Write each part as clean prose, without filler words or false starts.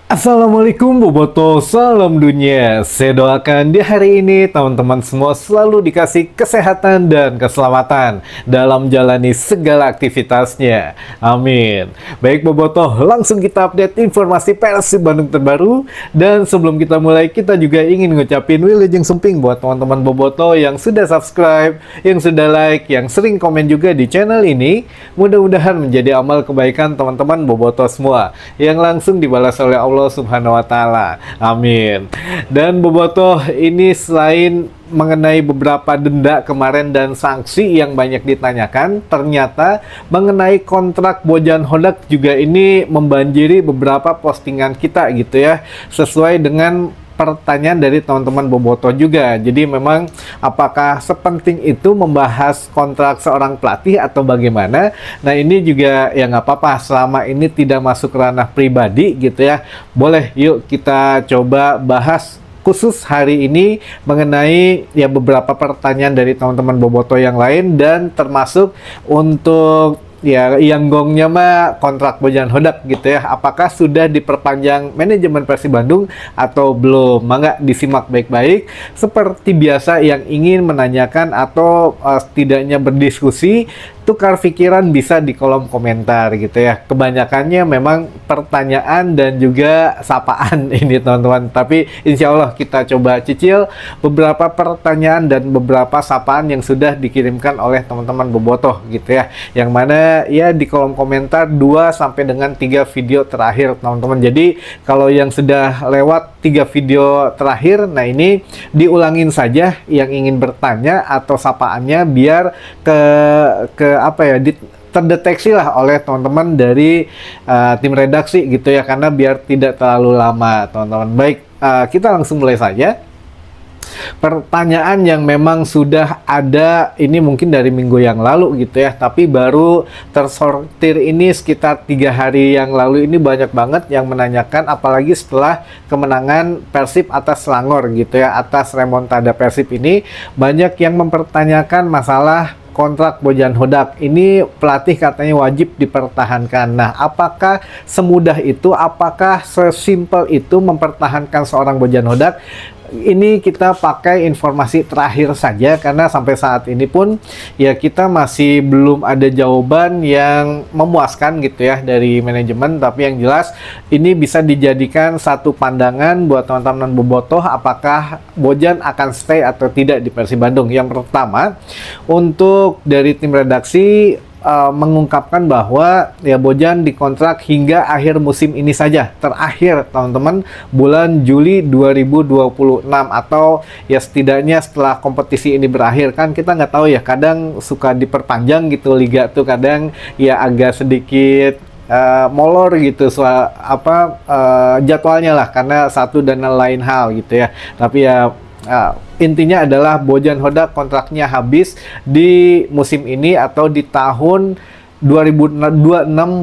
Assalamualaikum Boboto, salam dunia. Saya doakan di hari ini teman-teman semua selalu dikasih kesehatan dan keselamatan dalam jalani segala aktivitasnya. Amin. Baik Boboto, langsung kita update informasi Persib Bandung terbaru. Dan sebelum kita mulai, kita juga ingin ngucapin wilujeng sumping buat teman-teman Boboto yang sudah subscribe, yang sudah like, yang sering komen juga di channel ini. Mudah-mudahan menjadi amal kebaikan teman-teman Boboto semua yang langsung dibalas oleh Allah Subhanahu wa Ta'ala. Amin. Dan Boboto, ini selain mengenai beberapa denda kemarin dan sanksi yang banyak ditanyakan, ternyata mengenai kontrak Bojan Hodak juga ini membanjiri beberapa postingan kita gitu ya, sesuai dengan pertanyaan dari teman-teman Boboto juga. Jadi memang apakah sepenting itu membahas kontrak seorang pelatih atau bagaimana? Nah ini juga ya nggak apa-apa selama ini tidak masuk ranah pribadi gitu ya. Boleh yuk kita coba bahas khusus hari ini mengenai ya beberapa pertanyaan dari teman-teman Boboto yang lain, dan termasuk untuk ya yang gongnya mah kontrak Bojan Hodak gitu ya. Apakah sudah diperpanjang manajemen Persib Bandung atau belum? Mangga disimak baik-baik. Seperti biasa yang ingin menanyakan atau setidaknya berdiskusi, tukar pikiran bisa di kolom komentar gitu ya. Kebanyakannya memang pertanyaan dan juga sapaan ini teman-teman. Tapi insya Allah kita coba cicil beberapa pertanyaan dan beberapa sapaan yang sudah dikirimkan oleh teman-teman Bobotoh gitu ya. Yang mana ya di kolom komentar 2 sampai dengan 3 video terakhir teman-teman. Jadi kalau yang sudah lewat 3 video terakhir, nah ini diulangin saja yang ingin bertanya atau sapaannya biar terdeteksi lah oleh teman-teman dari tim redaksi gitu ya, karena biar tidak terlalu lama teman-teman. Baik, kita langsung mulai saja. Pertanyaan yang memang sudah ada ini mungkin dari minggu yang lalu gitu ya, tapi baru tersortir ini sekitar 3 hari yang lalu. Ini banyak banget yang menanyakan, apalagi setelah kemenangan Persib atas Selangor gitu ya, atas remontada Persib ini. Banyak yang mempertanyakan masalah kontrak Bojan Hodak. Ini pelatih katanya wajib dipertahankan. Nah, apakah semudah itu? Apakah sesimpel itu mempertahankan seorang Bojan Hodak? Ini kita pakai informasi terakhir saja, karena sampai saat ini pun ya kita masih belum ada jawaban yang memuaskan gitu ya dari manajemen. Tapi yang jelas ini bisa dijadikan satu pandangan buat teman-teman Bobotoh, apakah Bojan akan stay atau tidak di Persib Bandung. Yang pertama, untuk dari tim redaksi mengungkapkan bahwa ya Bojan dikontrak hingga akhir musim ini saja, terakhir teman-teman bulan Juli 2026, atau ya setidaknya setelah kompetisi ini berakhir. Kan kita nggak tahu ya, kadang suka diperpanjang gitu liga tuh, kadang ya agak sedikit molor gitu jadwalnya lah, karena satu dan lain hal gitu ya. Tapi ya intinya adalah Bojan Hodak kontraknya habis di musim ini atau di tahun 2026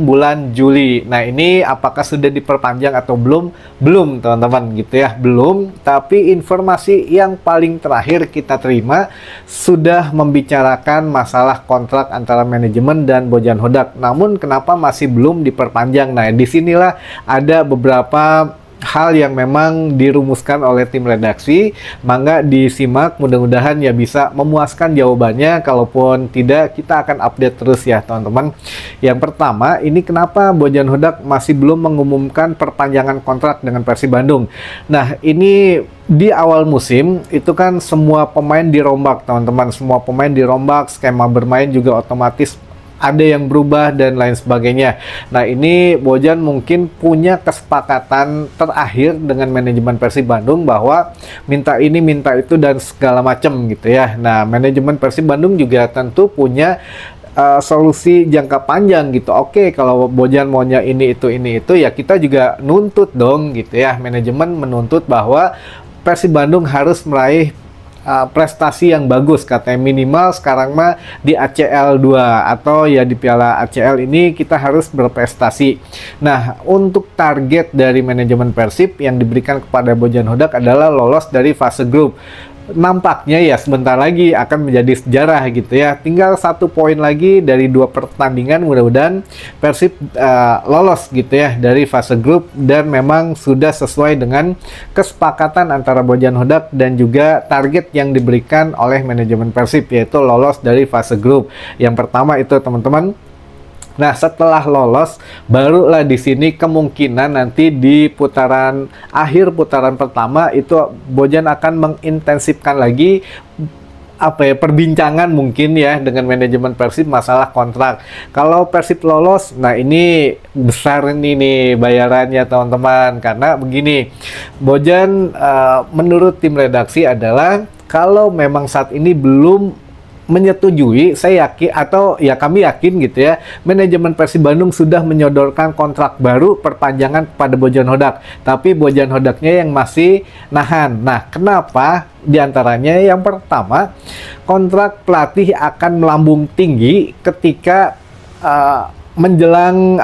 bulan Juli. Nah ini apakah sudah diperpanjang atau belum? Belum teman-teman gitu ya, belum. Tapi informasi yang paling terakhir kita terima sudah membicarakan masalah kontrak antara manajemen dan Bojan Hodak. Namun kenapa masih belum diperpanjang? Nah disinilah ada beberapa hal yang memang dirumuskan oleh tim redaksi. Mangga disimak, mudah-mudahan ya bisa memuaskan jawabannya. Kalaupun tidak, kita akan update terus ya teman-teman. Yang pertama, ini kenapa Bojan Hodak masih belum mengumumkan perpanjangan kontrak dengan Persib Bandung. Nah ini di awal musim itu kan semua pemain dirombak teman-teman, semua pemain dirombak, skema bermain juga otomatis ada yang berubah dan lain sebagainya. Nah ini Bojan mungkin punya kesepakatan terakhir dengan manajemen Persib Bandung bahwa minta ini minta itu dan segala macam gitu ya. Nah manajemen Persib Bandung juga tentu punya solusi jangka panjang gitu. Oke, kalau Bojan maunya ini itu ya kita juga nuntut dong gitu ya. Manajemen menuntut bahwa Persib Bandung harus meraih prestasi yang bagus, katanya minimal sekarang mah di ACL 2 atau ya di Piala ACL ini kita harus berprestasi. Nah untuk target dari manajemen Persib yang diberikan kepada Bojan Hodak adalah lolos dari fase grup. nampaknya ya sebentar lagi akan menjadi sejarah gitu ya. Tinggal 1 poin lagi dari 2 pertandingan, mudah-mudahan Persib lolos gitu ya dari fase grup, dan memang sudah sesuai dengan kesepakatan antara Bojan Hodak dan juga target yang diberikan oleh manajemen Persib, yaitu lolos dari fase grup. Yang pertama itu teman-teman. Nah, setelah lolos, barulah di sini kemungkinan nanti di putaran akhir putaran pertama itu Bojan akan mengintensifkan lagi perbincangan mungkin ya dengan manajemen Persib masalah kontrak. Kalau Persib lolos, nah ini besar nih bayarannya teman-teman, karena begini, Bojan menurut tim redaksi adalah kalau memang saat ini belum menyetujui, saya yakin atau ya kami yakin gitu ya, manajemen Persib Bandung sudah menyodorkan kontrak baru perpanjangan kepada Bojan Hodak, tapi Bojan Hodaknya yang masih nahan. Nah, kenapa? Di antaranya yang pertama, kontrak pelatih akan melambung tinggi ketika menjelang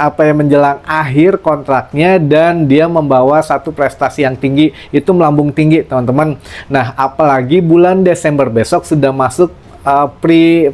akhir kontraknya dan dia membawa satu prestasi yang tinggi, itu melambung tinggi teman-teman. Nah, apalagi bulan Desember besok sudah masuk pre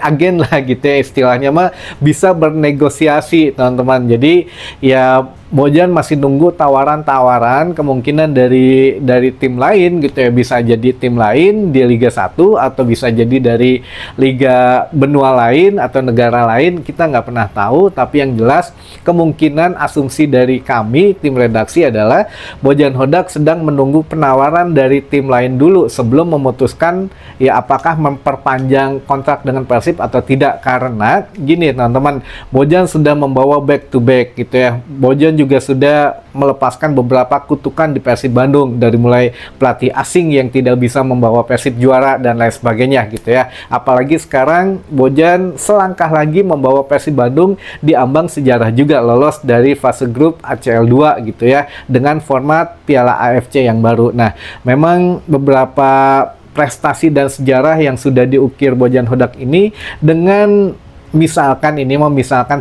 agent lah gitu ya istilahnya, mah bisa bernegosiasi teman-teman. Jadi ya Bojan masih nunggu tawaran-tawaran kemungkinan dari tim lain gitu ya, bisa jadi tim lain di Liga 1 atau bisa jadi dari liga benua lain atau negara lain, kita nggak pernah tahu. Tapi yang jelas kemungkinan asumsi dari kami tim redaksi adalah Bojan Hodak sedang menunggu penawaran dari tim lain dulu sebelum memutuskan ya apakah memperpanjang kontrak dengan Persib atau tidak. Karena gini teman-teman, Bojan sudah membawa back to back gitu ya. Bojan juga sudah melepaskan beberapa kutukan di Persib Bandung, dari mulai pelatih asing yang tidak bisa membawa Persib juara dan lain sebagainya gitu ya. Apalagi sekarang Bojan selangkah lagi membawa Persib Bandung di ambang sejarah juga, lolos dari fase grup ACL 2 gitu ya, dengan format Piala AFC yang baru. Nah, memang beberapa prestasi dan sejarah yang sudah diukir Bojan Hodak ini dengan misalkan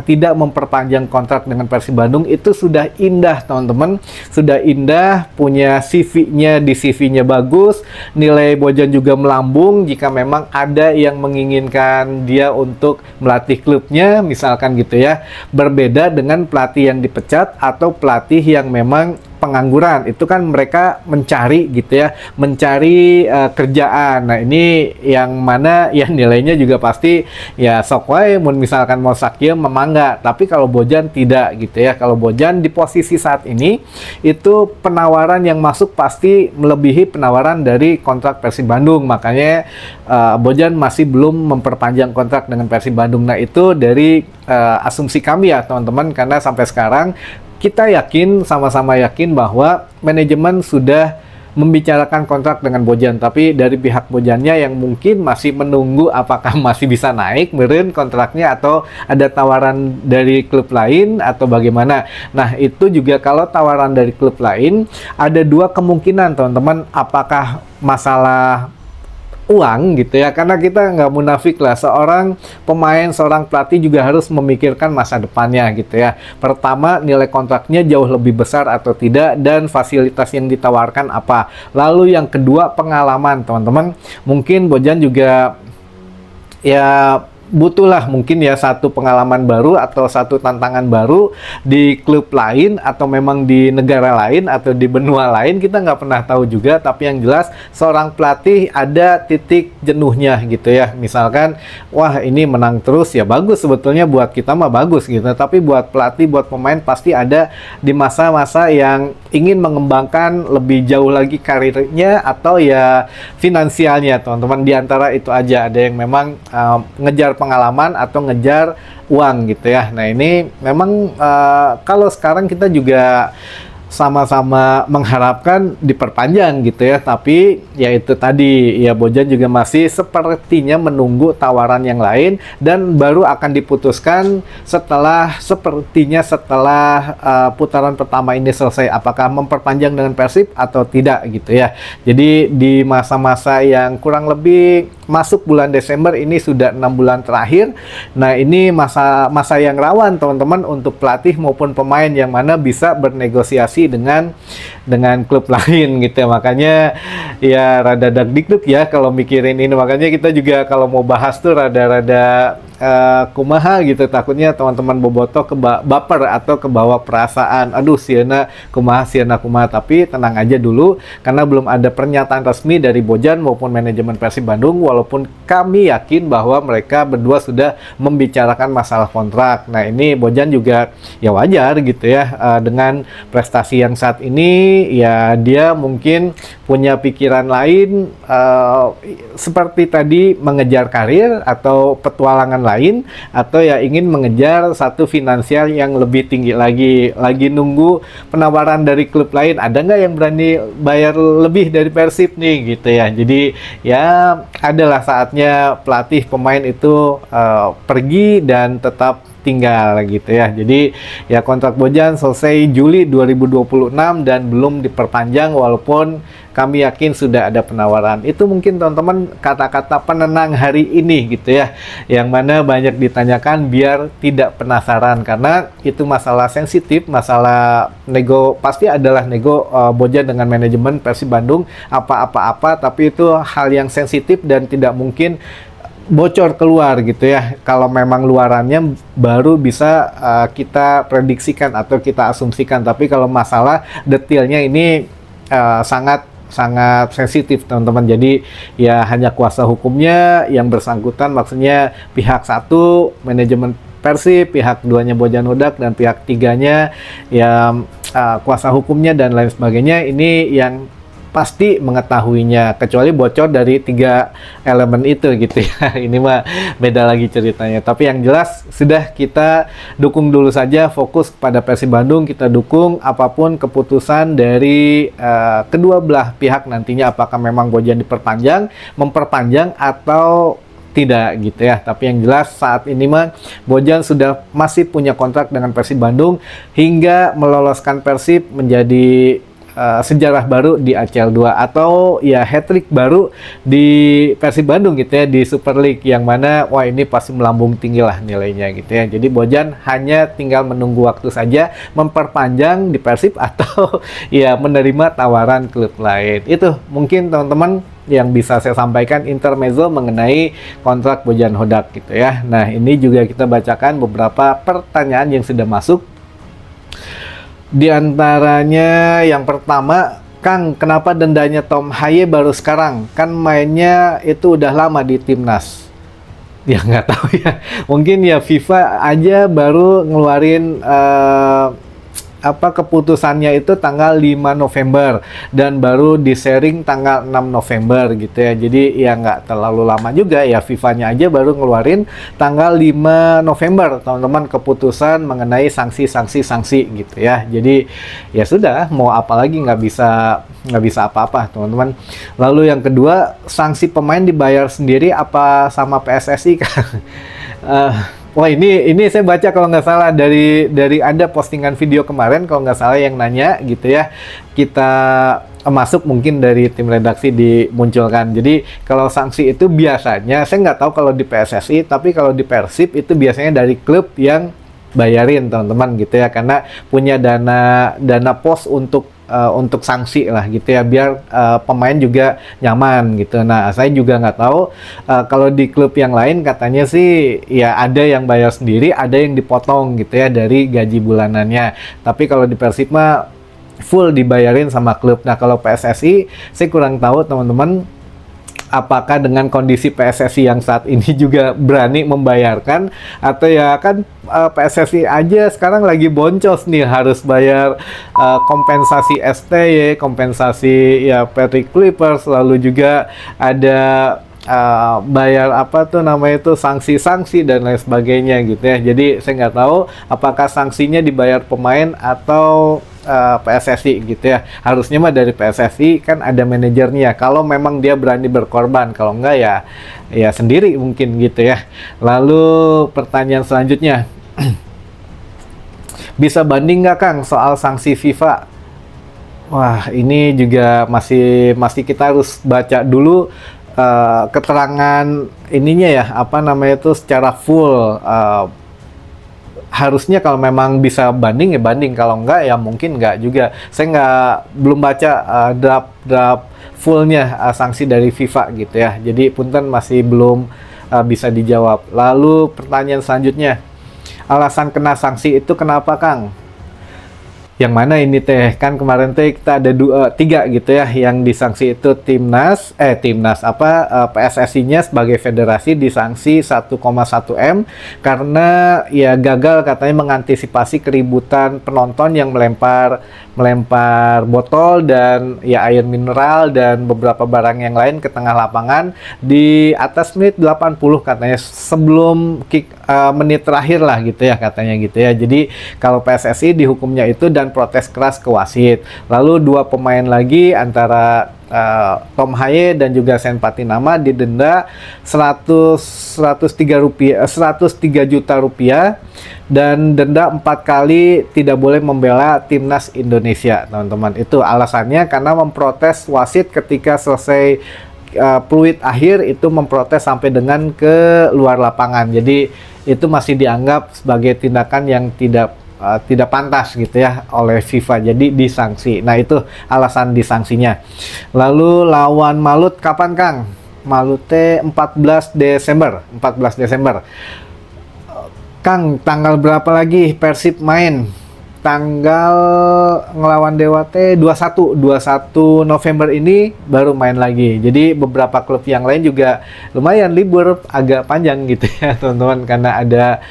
tidak memperpanjang kontrak dengan Persib Bandung, itu sudah indah teman-teman, sudah indah, punya CV-nya, di CV-nya bagus, nilai Bojan juga melambung jika memang ada yang menginginkan dia untuk melatih klubnya misalkan gitu ya. Berbeda dengan pelatih yang dipecat atau pelatih yang memang pengangguran, itu kan mereka mencari gitu ya, mencari kerjaan. Nah, ini yang mana ya nilainya juga pasti ya sok wae mun misalkan mau sakieu memangga. Tapi kalau Bojan tidak gitu ya. Kalau Bojan di posisi saat ini itu penawaran yang masuk pasti melebihi penawaran dari kontrak Persib Bandung. Makanya Bojan masih belum memperpanjang kontrak dengan Persib Bandung. Nah, itu dari asumsi kami ya teman-teman, karena sampai sekarang kita yakin, sama-sama yakin bahwa manajemen sudah membicarakan kontrak dengan Bojan, tapi dari pihak Bojannya yang mungkin masih menunggu apakah masih bisa naik meureun kontraknya atau ada tawaran dari klub lain atau bagaimana. Nah, itu juga kalau tawaran dari klub lain ada 2 kemungkinan teman-teman, apakah masalah uang gitu ya, karena kita nggak munafik lah, seorang pemain, seorang pelatih juga harus memikirkan masa depannya gitu ya. Pertama, nilai kontraknya jauh lebih besar atau tidak, dan fasilitas yang ditawarkan apa. Lalu yang kedua, pengalaman teman-teman. Mungkin Bojan juga ya butuhlah mungkin ya satu pengalaman baru atau satu tantangan baru di klub lain atau memang di negara lain atau di benua lain, kita nggak pernah tahu juga. Tapi yang jelas seorang pelatih ada titik jenuhnya gitu ya. Misalkan wah ini menang terus ya bagus, sebetulnya buat kita mah bagus gitu, tapi buat pelatih, buat pemain pasti ada di masa-masa yang ingin mengembangkan lebih jauh lagi karirnya atau ya finansialnya teman-teman. Di antara itu aja ada yang memang ngejar pengalaman atau ngejar uang gitu ya. Nah, ini memang kalau sekarang kita juga sama-sama mengharapkan diperpanjang gitu ya, tapi ya itu tadi ya, Bojan juga masih sepertinya menunggu tawaran yang lain dan baru akan diputuskan setelah putaran pertama ini selesai, apakah memperpanjang dengan Persib atau tidak gitu ya. Jadi di masa-masa yang kurang lebih masuk bulan Desember ini sudah 6 bulan terakhir. Nah, ini masa yang rawan teman-teman untuk pelatih maupun pemain, yang mana bisa bernegosiasi kompetisi dengan klub lain gitu ya. Makanya ya rada dagdikduk ya kalau mikirin ini. Makanya kita juga kalau mau bahas tuh rada-rada kumaha gitu, takutnya teman-teman bobotoh baper atau kebawa perasaan, aduh sieuna kumaha, tapi tenang aja dulu karena belum ada pernyataan resmi dari Bojan maupun manajemen Persib Bandung, walaupun kami yakin bahwa mereka berdua sudah membicarakan masalah kontrak. Nah ini Bojan juga ya wajar gitu ya, dengan prestasi yang saat ini ya dia mungkin punya pikiran lain, seperti tadi mengejar karir atau petualangan lain, atau ya ingin mengejar satu finansial yang lebih tinggi lagi nunggu penawaran dari klub lain, ada nggak yang berani bayar lebih dari Persib nih gitu ya. Jadi ya adalah saatnya pelatih pemain itu pergi dan tetap tinggal gitu ya. Jadi ya kontrak Bojan selesai Juli 2026 dan belum diperpanjang, walaupun kami yakin sudah ada penawaran. Itu mungkin teman-teman kata-kata penenang hari ini gitu ya, yang mana banyak ditanyakan biar tidak penasaran, karena itu masalah sensitif, masalah nego, pasti adalah nego Bojan dengan manajemen Persib Bandung apa-apa, tapi itu hal yang sensitif dan tidak mungkin bocor keluar gitu ya. Kalau memang luarannya baru bisa kita prediksikan atau kita asumsikan, tapi kalau masalah detailnya ini sangat sensitif teman-teman. Jadi ya hanya kuasa hukumnya yang bersangkutan, maksudnya pihak satu manajemen Persib, pihak duanya Bojan Hodak, dan pihak tiganya yang kuasa hukumnya dan lain sebagainya, ini yang pasti mengetahuinya, kecuali bocor dari 3 elemen itu gitu ya. Ini mah beda lagi ceritanya. Tapi yang jelas sudah kita dukung dulu saja, fokus kepada Persib Bandung, kita dukung apapun keputusan dari kedua belah pihak nantinya, apakah memang Bojan memperpanjang atau tidak gitu ya. Tapi yang jelas saat ini mah Bojan sudah masih punya kontrak dengan Persib Bandung hingga meloloskan Persib menjadi sejarah baru di ACL 2 atau ya hat-trick baru di Persib Bandung gitu ya, di Super League, yang mana wah ini pasti melambung tinggi lah nilainya gitu ya. Jadi Bojan hanya tinggal menunggu waktu saja memperpanjang di Persib atau ya menerima tawaran klub lain. Itu mungkin teman-teman yang bisa saya sampaikan intermezzo mengenai kontrak Bojan Hodak gitu ya. Nah ini juga kita bacakan beberapa pertanyaan yang sudah masuk. Di antaranya yang pertama, Kang, kenapa dendanya Tom Haye baru sekarang? Kan mainnya itu udah lama di timnas. Ya nggak tahu ya. Mungkin ya FIFA aja baru ngeluarin keputusannya itu tanggal 5 November dan baru di-sharing tanggal 6 November gitu ya. Jadi ya nggak terlalu lama juga ya, FIFA-nya aja baru ngeluarin tanggal 5 November teman-teman keputusan mengenai sanksi gitu ya. Jadi ya sudah, mau apa lagi, nggak bisa apa-apa teman-teman. Lalu yang kedua, sanksi pemain dibayar sendiri apa sama PSSI kan? Wah ini saya baca kalau nggak salah dari ada postingan video kemarin kalau nggak salah yang nanya gitu ya. Kita masuk mungkin dari tim redaksi dimunculkan. Jadi kalau sanksi itu biasanya, saya nggak tahu kalau di PSSI, tapi kalau di Persib itu biasanya dari klub yang bayarin teman-teman gitu ya, karena punya dana pos untuk sanksi lah gitu ya, biar pemain juga nyaman gitu. Nah saya juga nggak tahu kalau di klub yang lain katanya sih ya ada yang bayar sendiri, ada yang dipotong gitu ya dari gaji bulanannya. Tapi kalau di Persib mah full dibayarin sama klub. Nah kalau PSSI saya kurang tahu teman-teman, apakah dengan kondisi PSSI yang saat ini juga berani membayarkan, atau ya kan PSSI aja sekarang lagi boncos nih, harus bayar kompensasi STY, kompensasi ya Patrick Clippers, lalu juga ada bayar sanksi-sanksi dan lain sebagainya gitu ya. Jadi saya nggak tahu apakah sanksinya dibayar pemain atau PSSI gitu ya. Harusnya mah dari PSSI, kan ada manajernya kalau memang dia berani berkorban, kalau enggak ya sendiri mungkin gitu ya. Lalu pertanyaan selanjutnya, bisa banding nggak Kang soal sanksi FIFA? Wah ini juga masih kita harus baca dulu keterangan ininya ya, secara full harusnya kalau memang bisa banding ya banding, kalau enggak ya mungkin enggak juga. Saya belum baca draft fullnya sanksi dari FIFA gitu ya. Jadi punten masih belum bisa dijawab. Lalu pertanyaan selanjutnya, alasan kena sanksi itu kenapa, Kang? Yang mana ini teh? Kan kemarin teh kita ada tiga gitu ya yang disanksi, itu timnas PSSI-nya sebagai federasi disanksi 1,1 M karena ya gagal katanya mengantisipasi keributan penonton yang melempar botol dan ya air mineral dan beberapa barang yang lain ke tengah lapangan di atas menit 80 katanya, sebelum menit terakhir lah gitu ya katanya gitu ya. Jadi kalau PSSI dihukumnya itu dan protes keras ke wasit. Lalu dua pemain lagi antara Tom Haye dan juga Sen Patinama didenda 103 juta rupiah dan denda 4 kali tidak boleh membela timnas Indonesia, teman-teman. Itu alasannya karena memprotes wasit ketika selesai peluit akhir itu, memprotes sampai dengan ke luar lapangan. Jadi itu masih dianggap sebagai tindakan yang tidak pantas gitu ya oleh FIFA, jadi disanksi. Nah itu alasan disangsinya. Lalu lawan Malut kapan, Kang? Malutnya 14 Desember. Kang, tanggal berapa lagi Persib main? Tanggal ngelawan Dewa teh 21 November ini baru main lagi. Jadi beberapa klub yang lain juga lumayan libur agak panjang gitu ya teman-teman, karena ada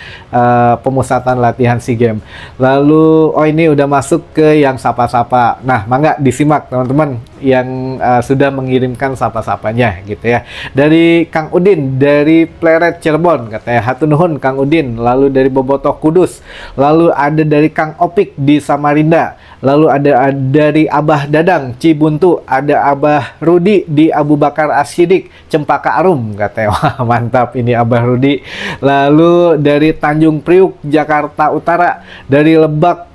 pemusatan latihan SEA Games. Lalu ini udah masuk ke yang sapa-sapa. Nah, mangga disimak teman-teman yang sudah mengirimkan sapa-sapanya gitu ya. Dari Kang Udin dari Pleret Cirebon katanya, hatur nuhun Kang Udin. Lalu dari Bobotoh Kudus. Lalu ada dari Kang Opik di Samarinda, lalu ada dari Abah Dadang Cibuntu, ada Abah Rudi di Abu Bakar Asyidik Cempaka Arum katanya. Wah, mantap ini Abah Rudi. Lalu dari Tanjung Priuk Jakarta Utara, dari Lebak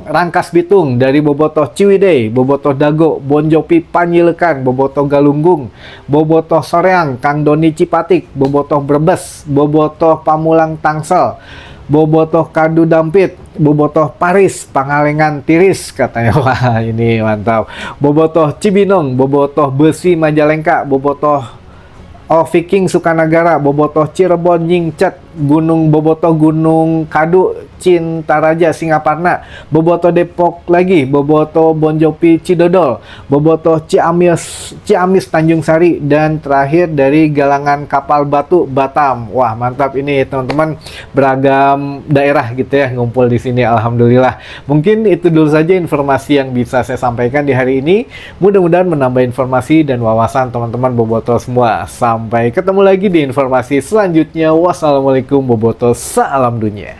Rangkas Bitung, dari Bobotoh Ciwidey, Bobotoh Dago, Bonjopi Panyilekan, Bobotoh Galunggung, Bobotoh Soreang, Kang Doni Cipatik, Bobotoh Brebes, Bobotoh Pamulang Tangsel, Bobotoh Kadu Dampit, Bobotoh Paris, Pangalengan Tiris katanya. Wah, ini mantap. Bobotoh Cibinong, Bobotoh Besi Majalengka, Bobotoh Viking Sukanagara, Bobotoh Cirebon Nyingcet, Bobotoh Gunung Kadu Cintaraja Singaparna, Bobotoh Depok lagi, Bobotoh Bonjopi Cidodol, Bobotoh Ciamis Tanjung Sari, dan terakhir dari Galangan Kapal Batu Batam. Wah, mantap ini teman-teman, beragam daerah gitu ya ngumpul di sini, alhamdulillah. Mungkin itu dulu saja informasi yang bisa saya sampaikan di hari ini. Mudah-mudahan menambah informasi dan wawasan teman-teman Bobotoh semua. Sampai ketemu lagi di informasi selanjutnya. Wassalamualaikum Bobotoh, salam dunia.